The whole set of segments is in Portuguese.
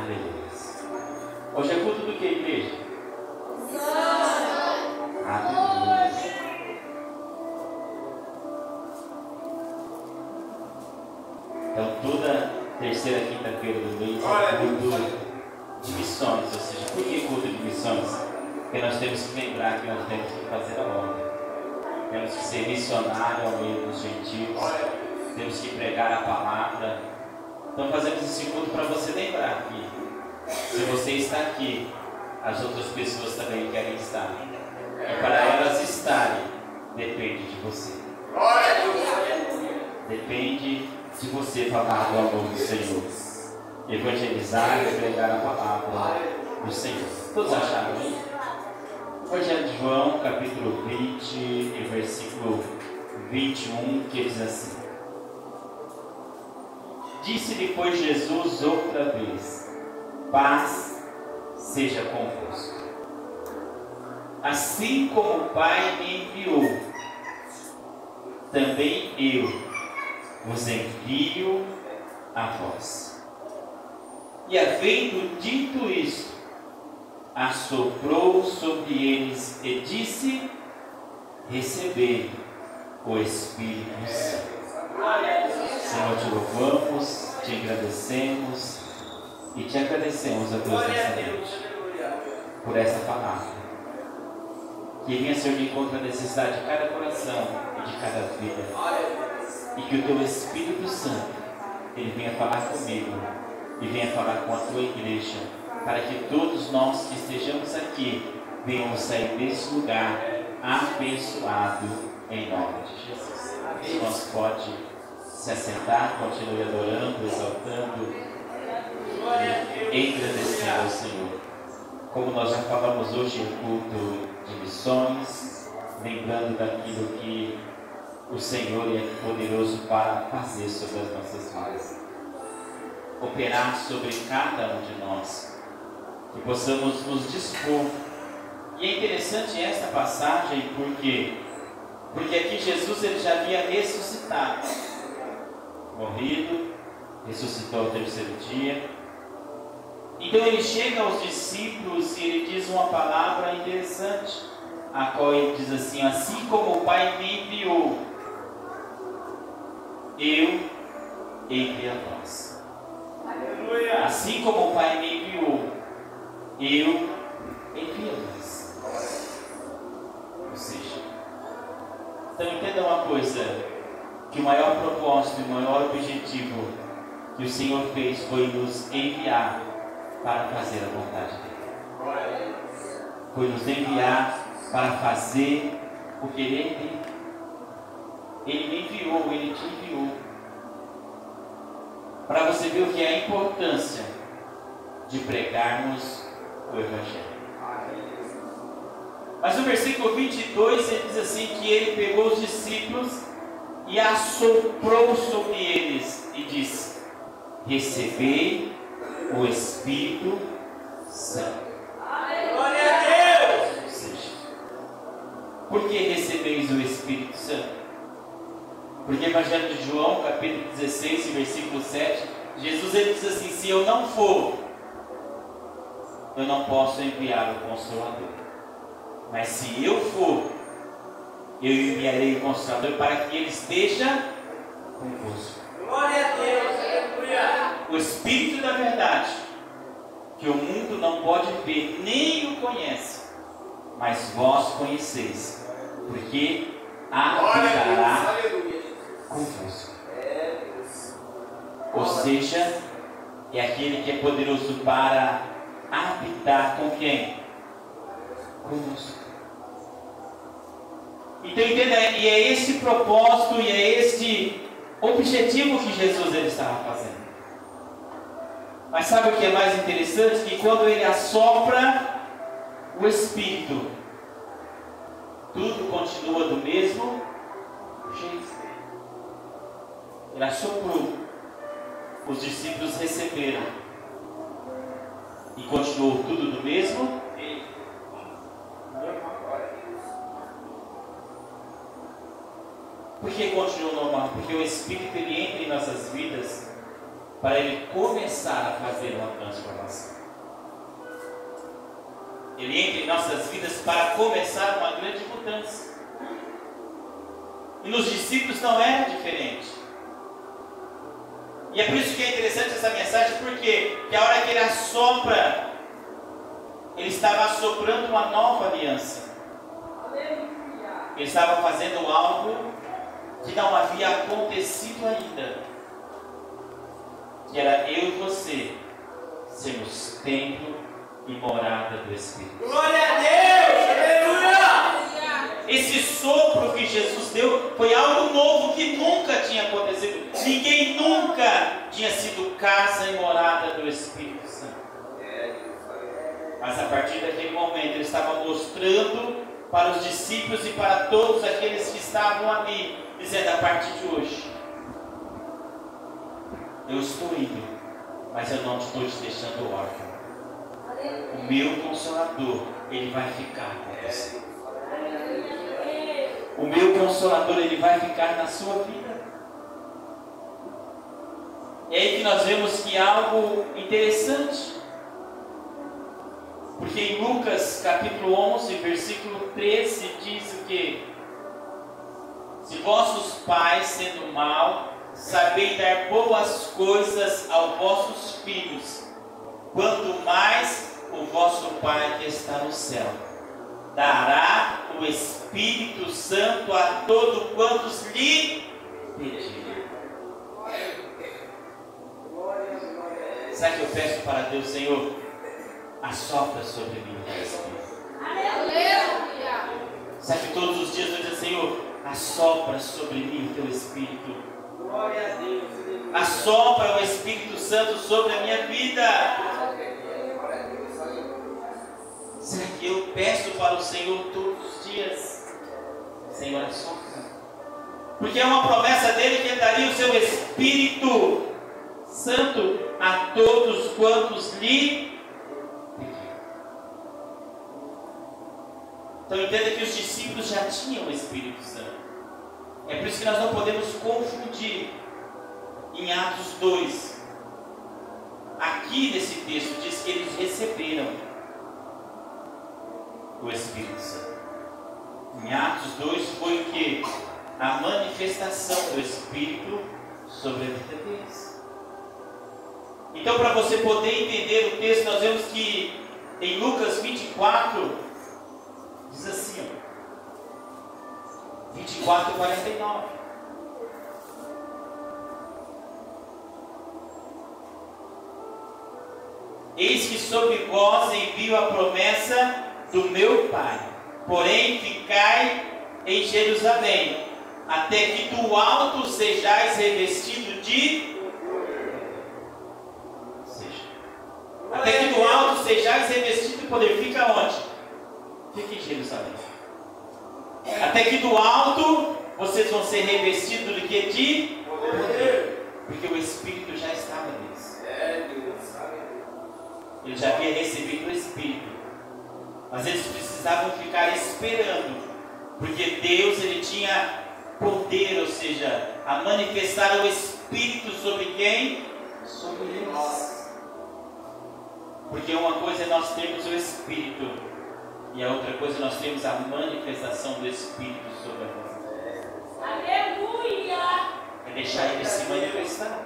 Aleluia. Hoje é culto do que, igreja? Aleluia. Então, toda terceira quinta-feira do mês é culto de missões. Ou seja, por que culto de missões? Porque nós temos que lembrar que nós temos que fazer a obra. Temos que ser missionário ao meio dos gentios. Temos que pregar a palavra. Então fazemos esse culto para você lembrar que se você está aqui, as outras pessoas também querem estar. E para elas estarem, depende de você. Depende de você falar do amor do Senhor. Evangelizar e pregar a palavra do Senhor. Todos acharam isso? Evangelho de João, capítulo 20, e versículo 21, que diz assim: Disse-lhe, pois, Jesus outra vez: paz seja convosco. Assim como o Pai me enviou, também eu vos envio a vós. E havendo dito isto, assoprou sobre eles e disse: recebei o Espírito Santo. Senhor, te louvamos, te agradecemos e te agradecemos a Deus nessa noite por essa palavra. Que venha, Senhor, de encontro à necessidade de cada coração e de cada vida. E que o teu Espírito Santo, ele venha falar comigo e venha falar com a tua igreja, para que todos nós que estejamos aqui venhamos sair desse lugar abençoado em nome de Jesus. Os irmãos podem se assentar, continue adorando, exaltando e agradecendo ao Senhor. Como nós já falamos hoje em culto de missões, lembrando daquilo que o Senhor é poderoso para fazer sobre as nossas vidas, operar sobre cada um de nós, que possamos nos dispor. E é interessante esta passagem porque aqui Jesus ele já havia ressuscitado, morrido, ressuscitou ao terceiro dia. Então ele chega aos discípulos e ele diz uma palavra interessante, a qual ele diz assim: assim como o Pai me enviou, eu envio a vós. Aleluia. Assim como o Pai me enviou, eu envio a vós. Ou seja, então entenda uma coisa, que o maior propósito, o maior objetivo que o Senhor fez foi nos enviar para fazer a vontade dele. Foi nos enviar para fazer o que ele enviou. Ele me enviou, ele te enviou. Para você ver o que é a importância de pregarmos o Evangelho. Mas no versículo 22 ele diz assim, que ele pegou os discípulos e assoprou sobre eles e disse: recebei o Espírito Santo. Glória a Deus! Ou seja, por que recebeis o Espírito Santo? Porque o Evangelho de João, capítulo 16, versículo 7, Jesus ele diz assim: se eu não for, eu não posso enviar o Consolador. Mas se eu for, eu enviarei o Consolador para que ele esteja convosco. Glória a Deus! O Espírito da verdade, que o mundo não pode ver, nem o conhece, mas vós conheceis, porque habitará convosco. Ou seja, é aquele que é poderoso para habitar com quem? Conosco. Então entenda, e é esse propósito, e é este objetivo que Jesus ele estava fazendo. Mas sabe o que é mais interessante? Que quando ele assopra o Espírito, tudo continua do mesmo jeito. Ele assoprou, os discípulos receberam, e continuou tudo do mesmo jeito. Por que continuou normal? Porque o Espírito ele entra em nossas vidas para Ele começar a fazer uma transformação. Ele entra em nossas vidas para começar uma grande mudança. E nos discípulos não era diferente. E é por isso que é interessante essa mensagem, porque a hora que Ele assopra, Ele estava assoprando uma nova aliança. Ele estava fazendo algo que não havia acontecido ainda. Que era eu e você sermos templo e morada do Espírito. Glória a Deus! Aleluia! Esse sopro que Jesus deu foi algo novo que nunca tinha acontecido. Ninguém nunca tinha sido casa e morada do Espírito Santo. Mas a partir daquele momento ele estava mostrando para os discípulos e para todos aqueles que estavam ali, dizendo: a partir de hoje eu estou indo, mas eu não estou te deixando órfão. O meu Consolador, Ele vai ficar com você. O meu Consolador, Ele vai ficar na sua vida. É aí que nós vemos que algo interessante. Porque em Lucas capítulo 11, versículo 13, diz o quê? Se vossos pais, sendo mau, sabem dar boas coisas aos vossos filhos, quanto mais o vosso Pai que está no céu dará o Espírito Santo a todos quantos lhe pedirem. Sabe o que eu peço para Deus? Senhor, assopra sobre mim o teu Espírito. Sabe que todos os dias eu digo: Senhor, assopra sobre mim o teu Espírito. Glória a Deus! Assopra o Espírito Santo sobre a minha vida. Será que eu peço para o Senhor todos os dias? Senhor, assopra. Porque é uma promessa dele que ele daria o seu Espírito Santo a todos quantos lhe pediram. Então entenda que os discípulos já tinham o Espírito Santo. É por isso que nós não podemos confundir. Em Atos 2, aqui nesse texto diz que eles receberam o Espírito Santo. Em Atos 2 foi o que? A manifestação do Espírito sobre a vida deles. Então, para você poder entender o texto, nós vemos que em Lucas 24 diz assim, 24:49. Eis que sobre vós envio a promessa do meu Pai, porém ficai em Jerusalém, até que do alto sejais revestido de... Até que do alto sejais revestido de poder. Fica onde? Fica em Jerusalém. Até que do alto vocês vão ser revestidos de quê? De poder. Porque o Espírito já estava neles. Ele já havia recebido o Espírito. Mas eles precisavam ficar esperando. Porque Deus, ele tinha poder, ou seja, a manifestar o Espírito sobre quem? Sobre eles. Porque uma coisa é nós termos o Espírito, e a outra coisa é nós termos a manifestação do Espírito sobre a nossa vida. Aleluia! É deixar ele se manifestar.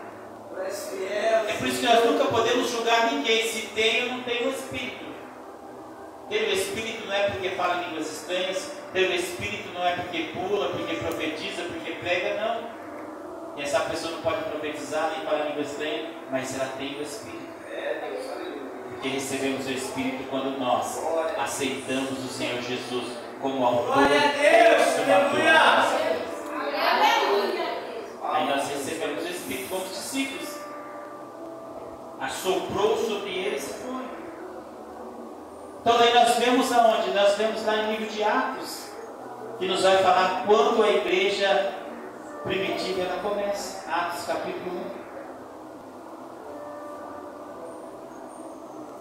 É por isso que nós nunca podemos julgar ninguém se tem ou não tem o Espírito. Ter o Espírito não é porque fala línguas estranhas, ter o Espírito não é porque pula, porque profetiza, porque prega, não. E essa pessoa não pode profetizar nem falar língua estranha, mas ela tem o Espírito. Porque recebemos o Espírito quando nós aceitamos o Senhor Jesus como autor e consumador. Aí nós recebemos o Espírito como discípulos. Assoprou sobre eles e foi. Então daí nós vemos aonde? Nós vemos lá em livro de Atos, que nos vai falar quando a igreja primitiva ela começa. Atos capítulo 1.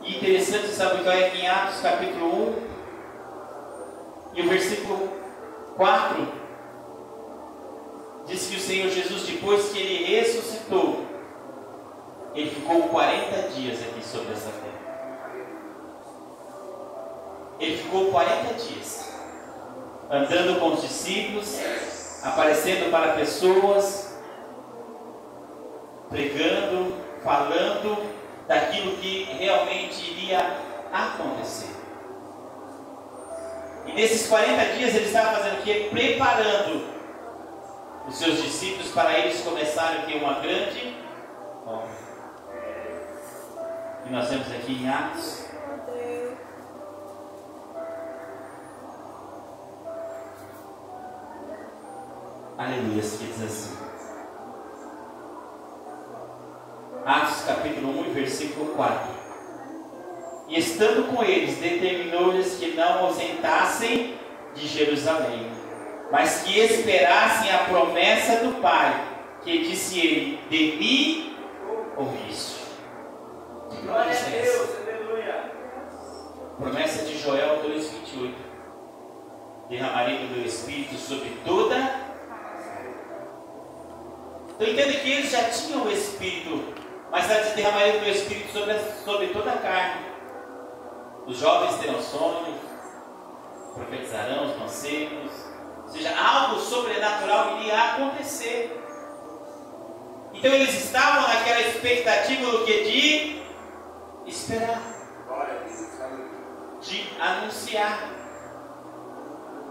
E interessante, sabe o que é que em Atos capítulo 1 e o versículo 4 diz que o Senhor Jesus, depois que ele ressuscitou, Ele ficou 40 dias aqui sobre essa terra. Ele ficou 40 dias andando com os discípulos, aparecendo para pessoas, pregando, falando daquilo que realmente iria acontecer. E nesses 40 dias ele estava fazendo o quê? Preparando os seus discípulos para eles começarem a ter uma grande obra. E nós vemos aqui em Atos. Aleluia, que diz assim. Atos capítulo 1, versículo 4. E estando com eles, determinou-lhes que não ausentassem de Jerusalém, mas que esperassem a promessa do Pai, que disse ele: de mim ouviste. Que promessa é essa? Promessa de Joel 2,28. Derramarei do meu Espírito sobre toda. Então entende que eles já tinham o Espírito, mas derramarei do meu Espírito sobre toda a carne. Os jovens terão sonhos, profetizarão os mancebos, ou seja, algo sobrenatural iria acontecer. Então eles estavam naquela expectativa do que? De esperar, de anunciar,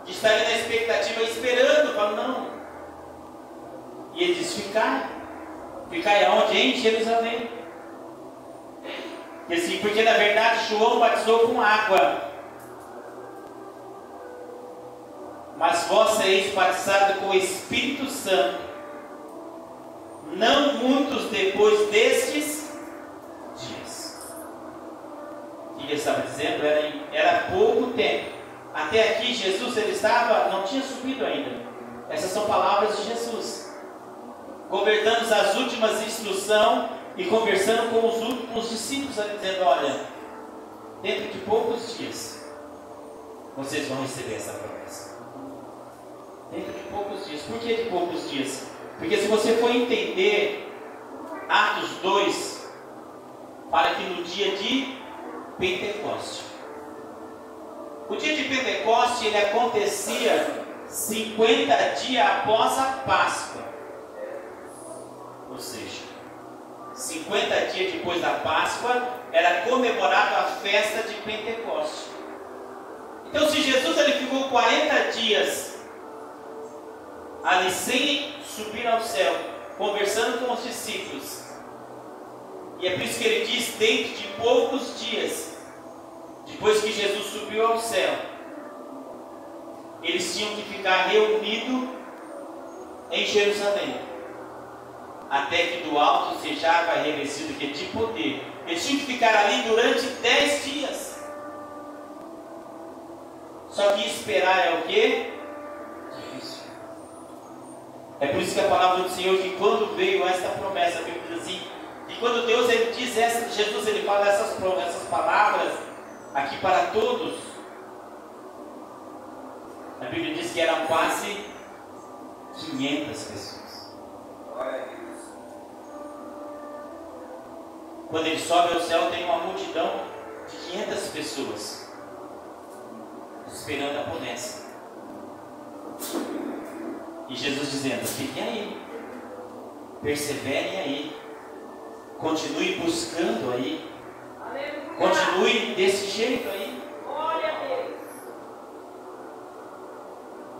de estar na expectativa esperando, falando não. E eles ficaram aonde? Em Jerusalém. Porque na verdade João batizou com água, mas vós sereis batizados com o Espírito Santo, não muitos depois destes dias. O que ele estava dizendo? Era pouco tempo. Até aqui Jesus não tinha subido ainda. Essas são palavras de Jesus, convertando as últimas instruções e conversando com os últimos discípulos, dizendo: olha, dentro de poucos dias vocês vão receber essa promessa. Dentro de poucos dias. Por que de poucos dias? Porque se você for entender Atos 2, para que no dia de Pentecoste, o dia de Pentecoste ele acontecia 50 dias após a Páscoa. Ou seja, 50 dias depois da Páscoa era comemorada a festa de Pentecoste. Então, se Jesus ele ficou 40 dias ali sem subir ao céu, conversando com os discípulos, e é por isso que ele diz: dentro de poucos dias, depois que Jesus subiu ao céu, eles tinham que ficar reunidos em Jerusalém, até que do alto sejava revestido de poder. Eles tinham que ficar ali durante 10 dias. Só que esperar é o quê? Difícil. É por isso que a palavra do Senhor, que quando veio esta promessa, a Bíblia diz assim, e quando Deus ele diz Jesus ele fala essas palavras aqui para todos, a Bíblia diz que eram quase 500 pessoas. Quando ele sobe ao céu, tem uma multidão de 500 pessoas esperando a promessa. E Jesus dizendo: fiquem aí, perseverem aí, continue buscando aí, continue desse jeito aí.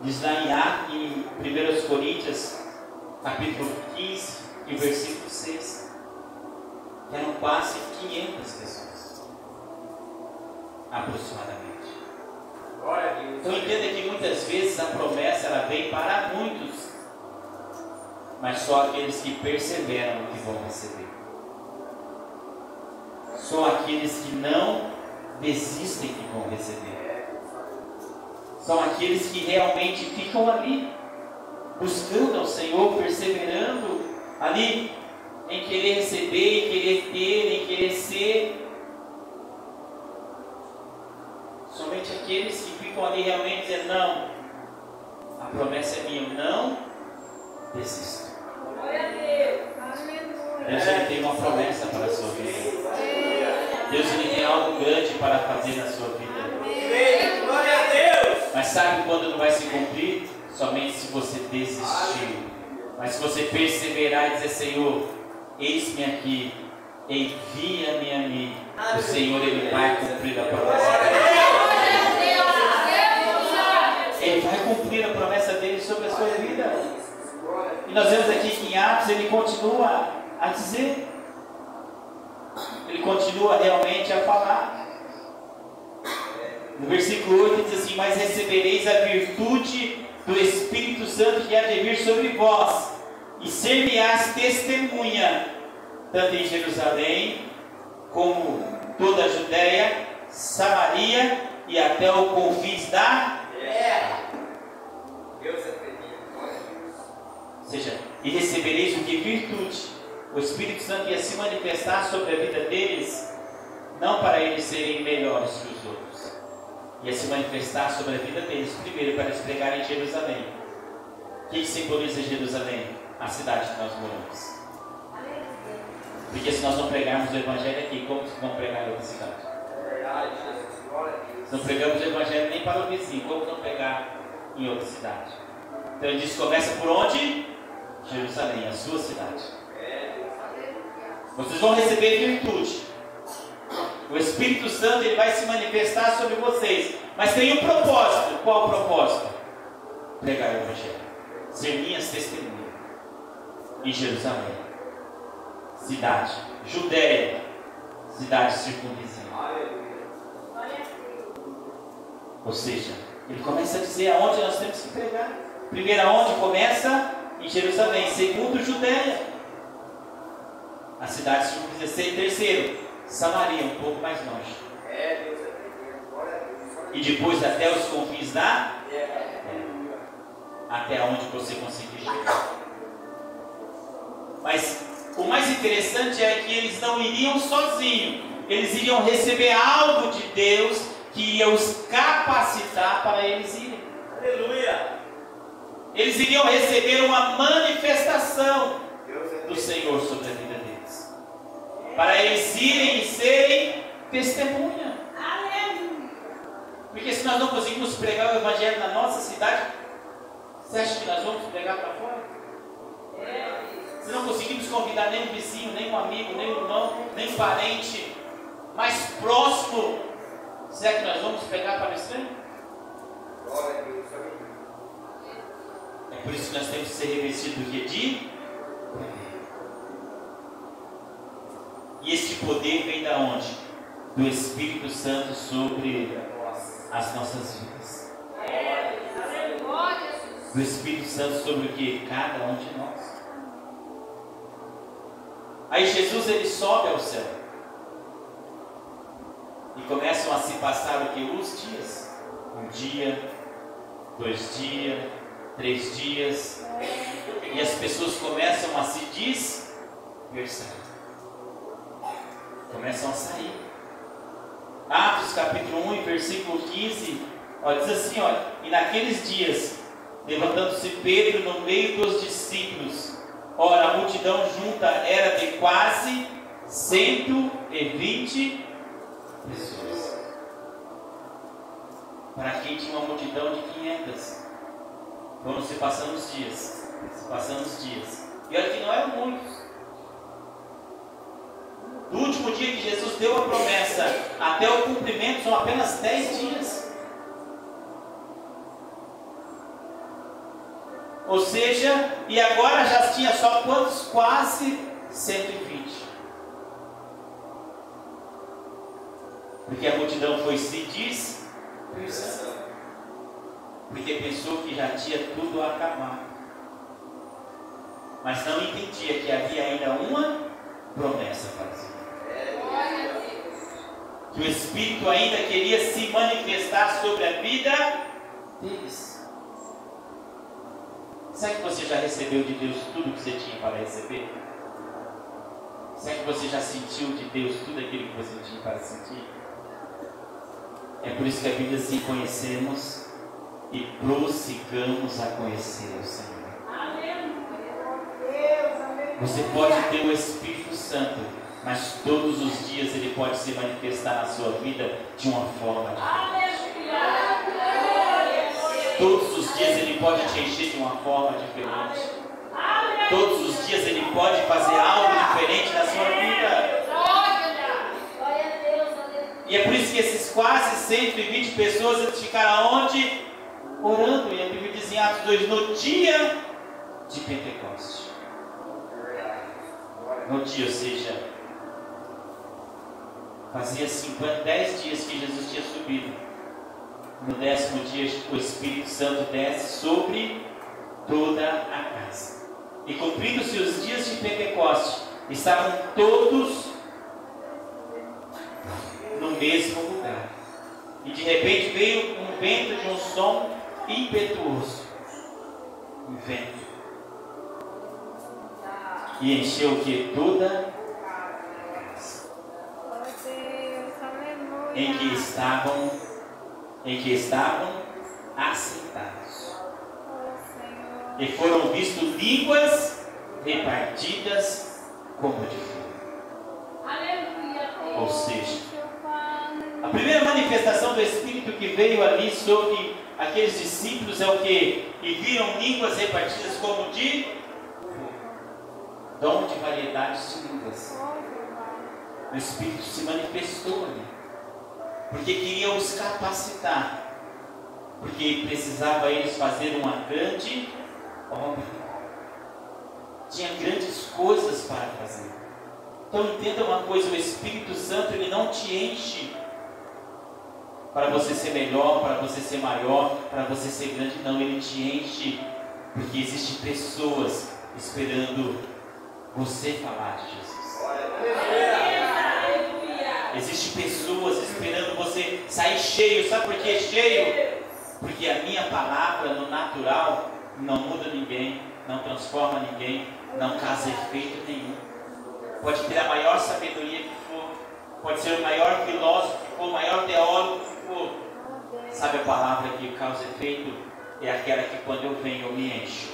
Diz lá em 1 Coríntios, capítulo 15, e versículo 6, que eram quase 500 pessoas, aproximadamente. Então entenda que muitas vezes a promessa ela vem para muitos, mas só aqueles que perseveram que vão receber. Só aqueles que não desistem que vão receber. São aqueles que realmente ficam ali, buscando ao Senhor, perseverando ali, em querer receber, em querer ter, em querer ser. Somente aqueles que ficam ali realmente dizendo: não, a promessa é minha, eu não desisto. Glória a Deus. Deus ele tem uma promessa para a sua vida. Deus ele tem algo grande para fazer na sua vida. Glória a Deus. Mas sabe quando não vai se cumprir? Somente se você desistir. Mas se você perseverar e dizer: Senhor, eis-me aqui, envia-me a mim, o Senhor ele vai cumprir a promessa dele. Ele vai cumprir a promessa dele sobre a sua vida. E nós vemos aqui que em Atos ele continua a dizer, ele continua realmente a falar. No versículo 8 diz assim: mas recebereis a virtude do Espírito Santo que há de vir sobre vós, e ser-me-ás testemunha, tanto em Jerusalém, como toda a Judéia, Samaria e até o confins da terra. Deus acredita. Ou seja, e recebereis o que? Virtude. O Espírito Santo ia se manifestar sobre a vida deles, não para eles serem melhores que os outros, ia se manifestar sobre a vida deles, primeiro para eles pregarem em Jerusalém. O que simboliza Jerusalém? A cidade que nós moramos. Porque se nós não pregarmos o Evangelho aqui, como vamos pregar em outra cidade? Se não pregamos o Evangelho nem para o vizinho, como não pregar em outra cidade? Então ele diz: começa por onde? Jerusalém, a sua cidade. Vocês vão receber virtude. O Espírito Santo ele vai se manifestar sobre vocês. Mas tem um propósito. Qual o propósito? Pregar o Evangelho. Ser minhas testemunhas em Jerusalém, cidade, Judéia, cidade circunvizinha. Ou seja, ele começa a dizer aonde nós temos que pregar. Primeiro, aonde começa? Em Jerusalém. Segundo, Judéia, a cidade circunvizinha. Terceiro, Samaria, um pouco mais longe. E depois até os confins da terra. Até onde você conseguir chegar. Mas o mais interessante é que eles não iriam sozinhos. Eles iriam receber algo de Deus que ia os capacitar para eles irem. Aleluia. Eles iriam receber uma manifestação do Senhor sobre a vida deles, para eles irem e serem testemunha. Porque se nós não conseguimos pregar o Evangelho na nossa cidade, você acha que nós vamos pregar para fora? Se não conseguimos convidar nem um vizinho, nem um amigo, nem um irmão, nem um parente mais próximo, será que nós vamos pregar para o estranho? É por isso que nós temos que ser revestidos do que? De poder. E este poder vem da onde? Do Espírito Santo sobre as nossas vidas. Do Espírito Santo sobre o que? Cada um de nós. Aí Jesus ele sobe ao céu. E começam a se passar o que? Os dias. Um dia, 2 dias, 3 dias. E as pessoas começam a se dispersar. Começam a sair. Atos capítulo 1 e versículo 15. Diz assim, olha: e naqueles dias, levantando-se Pedro no meio dos discípulos, ora, a multidão junta era de quase 120 pessoas. Para quem tinha uma multidão de 500. Foram se passando os dias. E olha que não eram muitos. Do último dia que Jesus deu a promessa até o cumprimento são apenas 10 dias. Ou seja, e agora já tinha só quantos? Quase 120. Porque a multidão foi se dispersando. Porque pensou que já tinha tudo acabado. Mas não entendia que havia ainda uma promessa para si. Que o Espírito ainda queria se manifestar sobre a vida deles. Será que você já recebeu de Deus tudo que você tinha para receber? Será que você já sentiu de Deus tudo aquilo que você tinha para sentir? É por isso que a Bíblia diz assim: conhecemos e prossigamos a conhecer o Senhor. Você pode ter o Espírito Santo Santo, mas todos os dias ele pode se manifestar na sua vida de uma forma diferente. Todos os dias ele pode te encher de uma forma diferente. Todos os dias ele pode fazer algo diferente na sua vida. E é por isso que esses quase 120 pessoas eles ficaram onde? Orando. E a Bíblia diz em Atos 2, no dia de Pentecostes. No dia, ou seja, fazia 10 dias que Jesus tinha subido. No 10º dia o Espírito Santo desce sobre toda a casa. E cumprindo-se os dias de Pentecostes, estavam todos no mesmo lugar. E de repente veio um vento de um som impetuoso. Um vento. E encheu o que? Toda a casa. Em que estavam assentados. E foram vistos línguas repartidas como de fogo. Ou seja, a primeira manifestação do Espírito que veio ali sobre aqueles discípulos é o que? E viram línguas repartidas como de fogo. Dom de variedades de línguas. O Espírito se manifestou ali, porque queria os capacitar, porque precisava eles fazer uma grande obra. Tinha grandes coisas para fazer. Então entenda uma coisa, o Espírito Santo ele não te enche para você ser melhor, para você ser maior, para você ser grande, não, ele te enche porque existem pessoas esperando você falar de Jesus. Existem pessoas esperando você sair cheio. Sabe por que cheio? Porque a minha palavra no natural não muda ninguém, não transforma ninguém, não causa efeito nenhum. Pode ter a maior sabedoria que for, pode ser o maior filósofo que for, o maior teólogo que for. Sabe a palavra que causa efeito? É aquela que quando eu venho eu me encho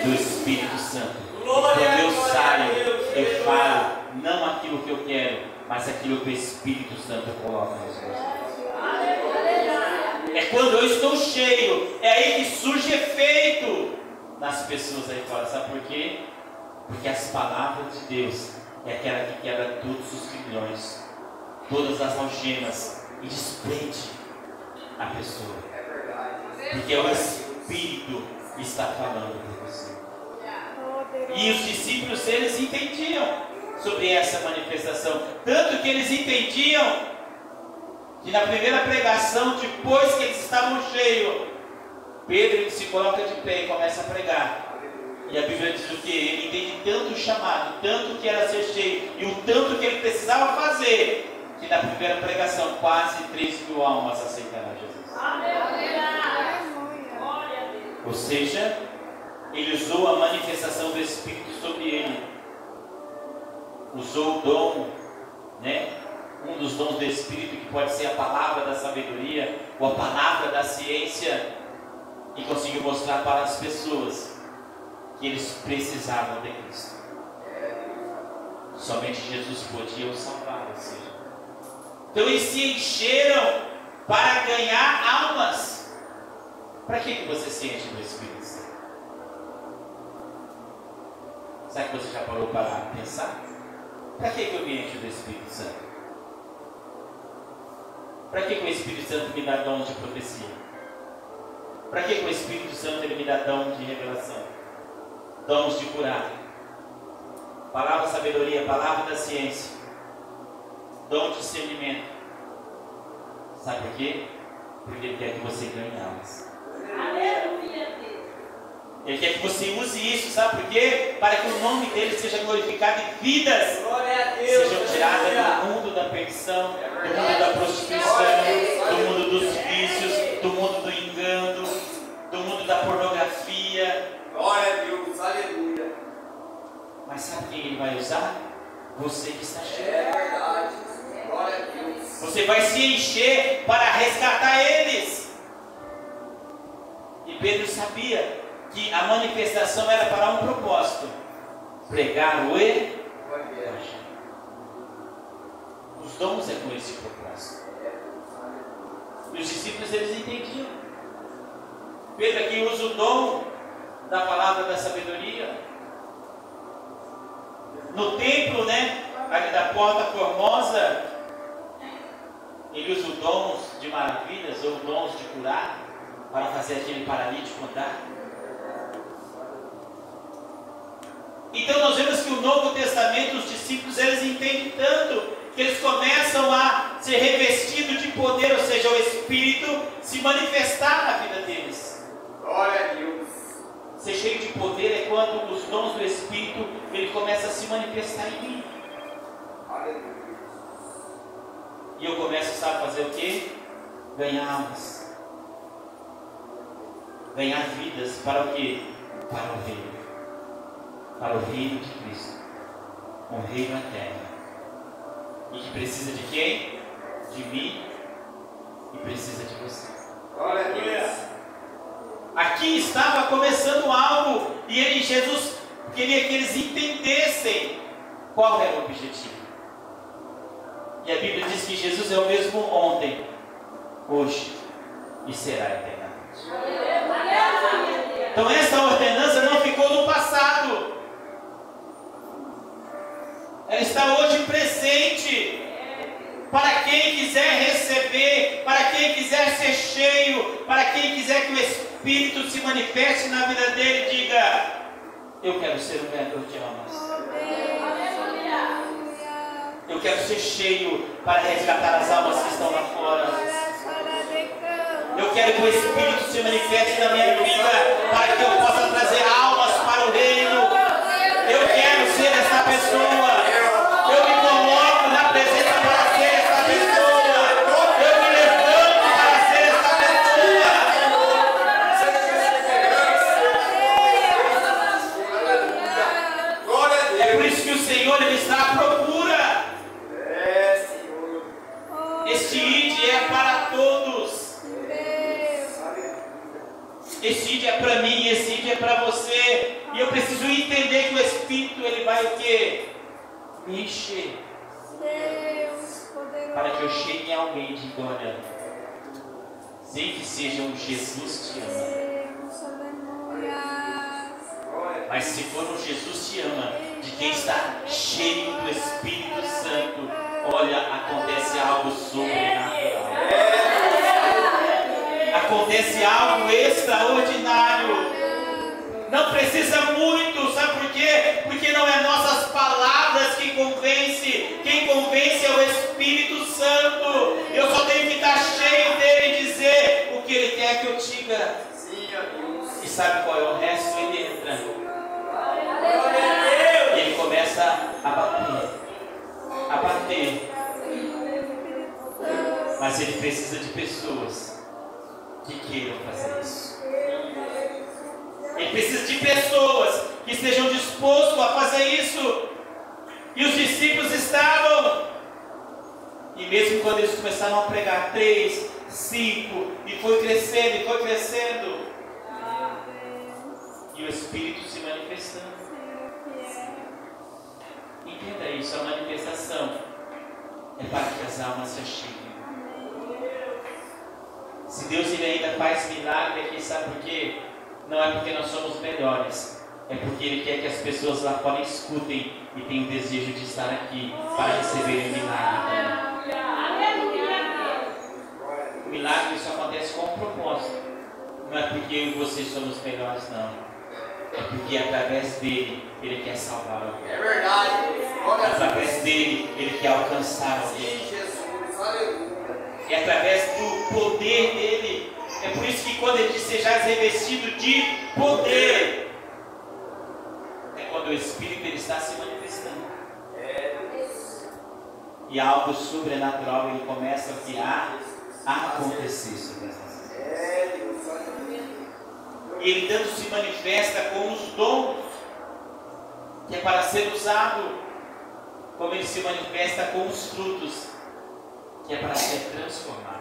do Espírito Santo. Quando eu saio, eu falo não aquilo que eu quero, mas aquilo que o Espírito Santo coloca nos meus olhos. É quando eu estou cheio, é aí que surge efeito nas pessoas aí fora. Sabe por quê? Porque as palavras de Deus é aquela que quebra todos os grilhões, todas as algemas e desprende a pessoa. Porque é o Espírito que está falando por você. E os discípulos, eles entendiam sobre essa manifestação. Tanto que eles entendiam que na primeira pregação, depois que eles estavam cheios, Pedro ele se coloca de pé e começa a pregar. E a Bíblia diz o que? Ele entende tanto o chamado, tanto que era ser cheio, e o tanto que ele precisava fazer, que na primeira pregação quase 3.000 almas aceitaram Jesus. Ou seja, ele usou a manifestação do Espírito sobre ele. Usou o dom, né? Um dos dons do Espírito, que pode ser a palavra da sabedoria ou a palavra da ciência, e conseguiu mostrar para as pessoas que eles precisavam de Cristo. Somente Jesus podia os salvar. Ou seja, então eles se encheram para ganhar almas. Para que você se enche do Espírito Santo? Será que você já parou para pensar? Para que eu me encho do Espírito Santo? Para que o Espírito Santo me dá dom de profecia? Para que o Espírito Santo ele me dá dom de revelação? Dons de curar? Palavra da sabedoria, palavra da ciência, dom de discernimento. Sabe por quê? Porque Ele quer que você ganhe almas. Ele quer que você use isso, sabe por quê? Para que o nome dele seja glorificado e vidas sejam tiradas do mundo da perdição, do mundo da prostituição, do mundo dos vícios, do mundo do engano, do mundo da pornografia. Glória a Deus, aleluia. Mas sabe quem ele vai usar? Você que está cheio. É verdade. Glória a Deus. Você vai se encher para resgatar eles. E Pedro sabia que a manifestação era para um propósito: pregar o Os dons é com esse propósito. E os discípulos, eles entendiam. Pedro aqui usa o dom da palavra da sabedoria. No templo, ali da porta formosa, ele usa os dons de maravilhas ou dons de curar para fazer aquele paralítico andar. Então nós vemos que o Novo Testamento, os discípulos, eles entendem tanto que eles começam a ser revestidos de poder, ou seja, o Espírito se manifestar na vida deles. Glória a Deus. Ser cheio de poder é quando os dons do Espírito ele começa a se manifestar em mim. E eu começo, sabe, a fazer o quê? Ganhar almas. Ganhar vidas para o quê? Para o reino. Para o reino de Cristo. Um reino eterno. E que precisa de quem? De mim. E precisa de você. Glória a Deus. Aqui estava começando algo. E Jesus queria que eles entendessem qual era o objetivo. E a Bíblia diz que Jesus é o mesmo ontem, hoje e será eternamente. Então essa ordenança não ficou no passado. Ela está hoje presente. Para quem quiser receber, para quem quiser ser cheio, para quem quiser que o Espírito se manifeste na vida dele, diga: eu quero ser um ganhador de almas. Eu quero ser cheio para resgatar as almas que estão lá fora. Eu quero que o Espírito se manifeste na minha vida para que eu possa trazer almas para o reino. Eu quero ser essa pessoa. Eu me coloco na presença para ser essa pessoa. Eu me levanto para ser essa pessoa. É por isso que o Senhor ele está à procura. Este ID é para todos. Esse ID é para mim, esse ID é para você. E eu preciso entender que o Espírito ele vai o quê? Me encher. Para que eu chegue em alguém de glória. Sem que seja um Jesus te ama. Mas se for um Jesus te ama, de quem está cheio do Espírito Santo, olha, acontece algo sobrenatural. Acontece algo extraordinário. Não precisa muito, sabe por quê? Porque não é nossas palavras que convence. Quem convence é o Espírito Santo. Eu só tenho que estar cheio dele e dizer o que ele quer que eu diga. E sabe qual é o resto? Ele entra. E ele começa a bater. A bater. Mas ele precisa de pessoas que queiram fazer isso. Ele precisa de pessoas que estejam dispostos a fazer isso. E os discípulos estavam. E mesmo quando eles começaram a pregar 3, 5, e foi crescendo, e foi crescendo. E o Espírito se manifestando. Entenda isso, a manifestação é para que as almas se acheguem. Se Deus ele ainda faz milagre aqui, sabe por quê? Não é porque nós somos melhores, é porque Ele quer que as pessoas lá fora escutem e tenham o desejo de estar aqui para receberem o milagre. O milagre só acontece com um propósito. Não é porque eu e você somos melhores, não. É porque através dele, Ele quer salvar alguém. É verdade. Através dele, Ele quer alcançar alguém. Sim, Jesus. Aleluia. É através do poder dele. É por isso que quando ele diz sejais revestido de poder, é quando o Espírito ele está se manifestando. E algo sobrenatural ele começa a acontecer sobre essas vidas. E ele tanto se manifesta com os dons, que é para ser usado, como ele se manifesta com os frutos, que é para ser transformado.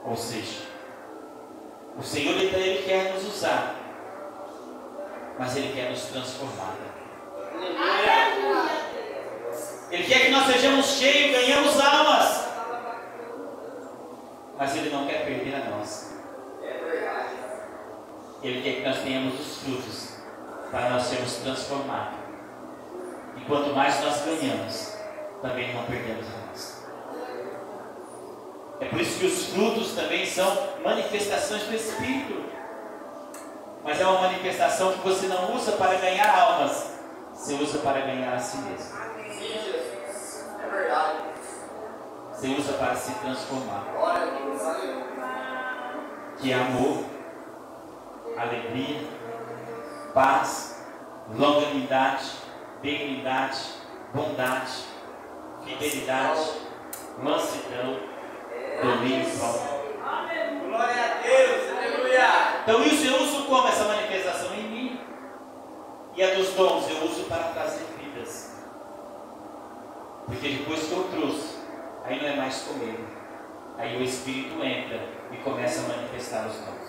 Ou seja, o Senhor ele quer nos usar mas Ele quer nos transformar. Ele quer que nós sejamos cheios, ganhamos almas, mas Ele não quer perder a nossa. Ele quer que nós tenhamos os frutos para nós sermos transformados. E quanto mais nós ganhamos, também não perdemos a nossa. É por isso que os frutos também são manifestações do Espírito. Mas é uma manifestação que você não usa para ganhar almas, você usa para ganhar a si mesmo. Sim, Jesus. É verdade. Você usa para se transformar. Glória a Deus. Aleluia. Que é amor, alegria, paz, longanimidade, benignidade, bondade, fidelidade, mansidão, domínio próprio. Glória a Deus. Aleluia. Então isso eu uso como essa manifestação em mim. E a dos dons eu uso para trazer vidas. Porque depois que eu trouxe, aí não é mais comigo. Aí o Espírito entra e começa a manifestar os dons.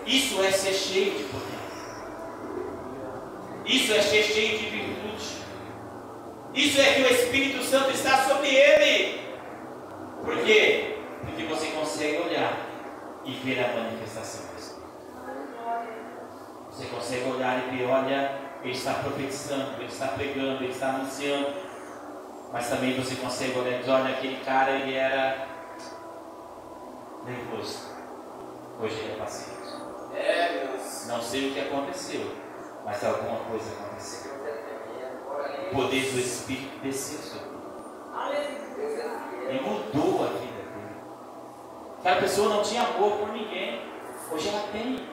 Isso é ser cheio de poder. Isso é ser cheio de virtude. Isso é que o Espírito Santo está sobre ele. Por quê? Porque você consegue olhar e ver a manifestação do Espírito. Você consegue olhar e ver, olha, ele está profetizando, ele está pregando, ele está anunciando. Mas também você consegue olhar e dizer, olha, aquele cara, ele era nervoso. Hoje ele é paciente. Deus. Não sei o que aconteceu, mas alguma coisa aconteceu. O poder do Espírito desceu sobre ele. E mudou a vida dele. Aquela pessoa não tinha amor por ninguém. Hoje ela tem.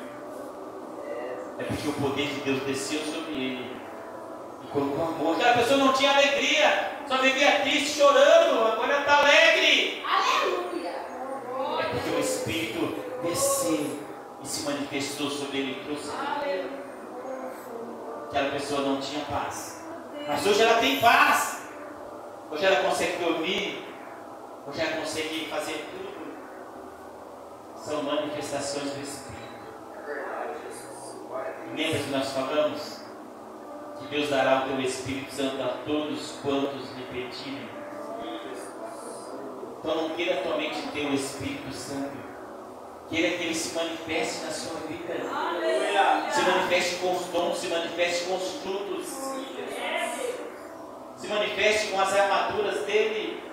É porque o poder de Deus desceu sobre ele e colocou amor. Aquela pessoa não tinha alegria, só vivia triste, chorando. Agora ela está alegre. Aleluia. É porque o Espírito desceu e se manifestou sobre ele e trouxe. Aquela pessoa não tinha paz, mas hoje ela tem paz. Hoje ela consegue dormir. Hoje ela consegue fazer tudo. São manifestações do Espírito. Lembra que nós falamos que Deus dará o teu Espírito Santo a todos quantos lhe pedirem. Então não queira somente ter o Espírito Santo, queira que ele se manifeste na sua vida. Se manifeste com os dons, se manifeste com os frutos, se manifeste com as armaduras dele,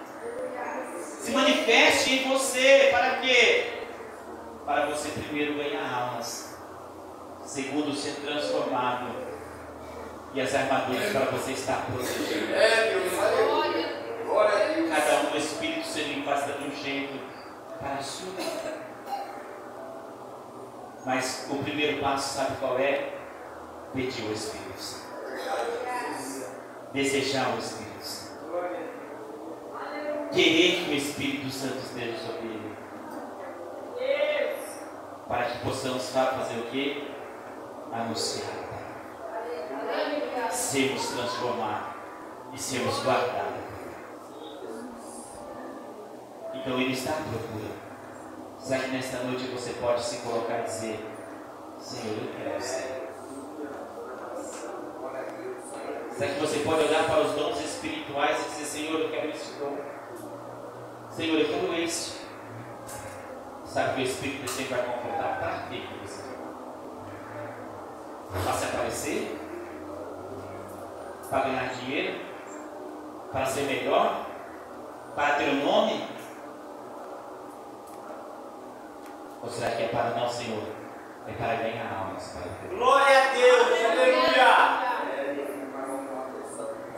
se manifeste em você. Para quê? Para você primeiro ganhar almas, segundo ser transformado, e as armaduras para você estar protegido. Deus. Aleluia. Glória a Deus. Cada um, o Espírito se manifesta de um jeito para a sua vida. Mas o primeiro passo, sabe qual é? Pedir o Espírito Santo. Desejar o Espírito Santo. Querer que o Espírito Santo esteja sobre ele. Para que possamos fazer o quê? Anunciar. Sermos transformados e sermos guardados. Então ele está à procura. Será que nesta noite você pode se colocar e dizer: Senhor, eu quero ser? Será que você pode olhar para os dons espirituais e dizer: Senhor, eu quero esse dom? Senhor, eu quero esse. Sabe que o Espírito sempre vai confortar? Para quê que você quer? Para se aparecer? Para ganhar dinheiro? Para ser melhor? Para ter um nome? Ou será que é para não, Senhor? É para ganhar almas para Deus. Glória a Deus. Aleluia.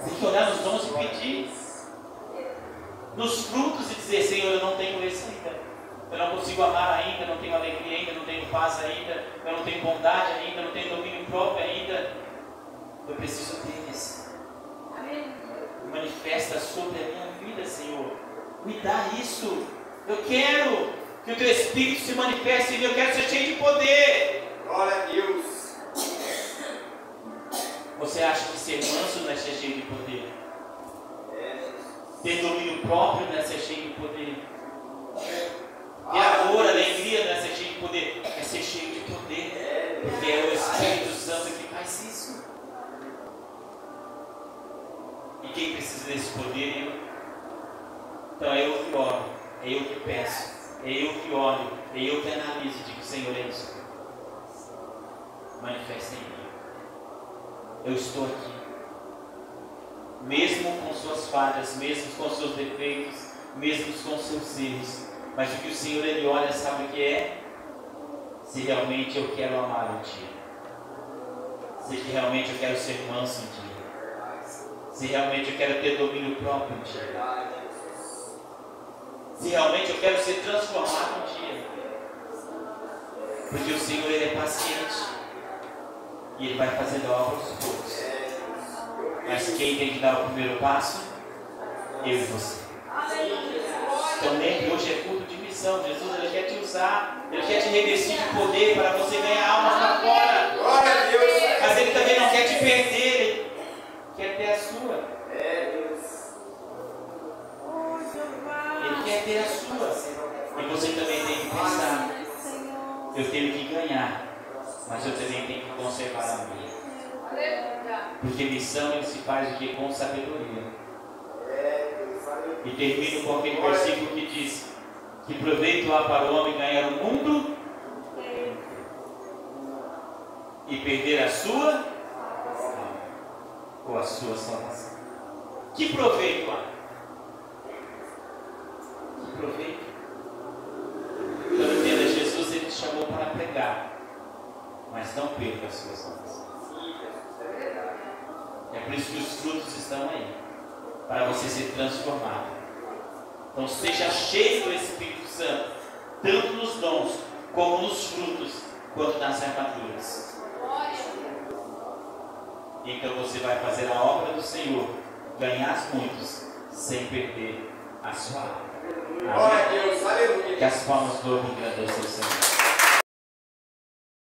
Tem que olhar nos dons e pedir. Nos frutos e dizer: Senhor, eu não tenho esse ainda. Eu não consigo amar ainda, não tenho alegria ainda, não tenho paz ainda, eu não tenho bondade ainda, não tenho domínio próprio ainda. Eu preciso deles. Manifesta sobre a minha vida, Senhor. Me dá isso. Eu quero que o teu Espírito se manifeste em mim. Eu quero ser cheio de poder. Glória a Deus. Você acha que ser manso não é ser cheio de poder? Ter domínio próprio não é ser cheio de poder? Ter amor, alegria não é ser cheio de poder? É ser cheio de poder. Porque Espírito Santo que faz isso. E quem precisa desse poder? Eu. Então é eu que oro, é eu que peço, é eu que olho, é eu que analiso e digo: Senhor, é isso. Manifesta em mim. Eu estou aqui. Mesmo com suas falhas, mesmo com seus defeitos, mesmo com seus erros. Mas o que o Senhor Ele olha, sabe o que é? Se realmente eu quero amar um dia. Se realmente eu quero ser manso um dia. Se realmente eu quero ter domínio próprio um dia. Se realmente eu quero ser transformado um dia. Porque o Senhor Ele é paciente. E Ele vai fazendo a obra aos poucos. Mas quem tem que dar o primeiro passo? Eu e você. Então lembre, hoje é culto de missão. Jesus Ele quer te usar. Ele quer te revestir de poder para você ganhar almas lá fora. Glória a Deus. Mas Ele também não quer te perder. Ele quer ter a sua. Ele quer ter a sua. E você também tem que pensar: eu tenho que ganhar, mas eu também tenho que conservar a minha. Porque missão ele se faz o que? Com sabedoria. E termino com aquele versículo que diz: que proveito há para o homem ganhar o mundo e perder a sua ou a sua salvação. Que proveito há? Que proveito? Então entenda, Jesus ele te chamou para pregar, mas não perca as suas salvações. É por isso que os frutos estão aí, para você ser transformado. Então seja cheio do Espírito Santo, tanto nos dons, como nos frutos, quanto nas armaduras. Então você vai fazer a obra do Senhor, ganhar muitos, sem perder a sua alma. Glória a Deus, aleluia. Que as palmas do ouro engrandeçam o Senhor.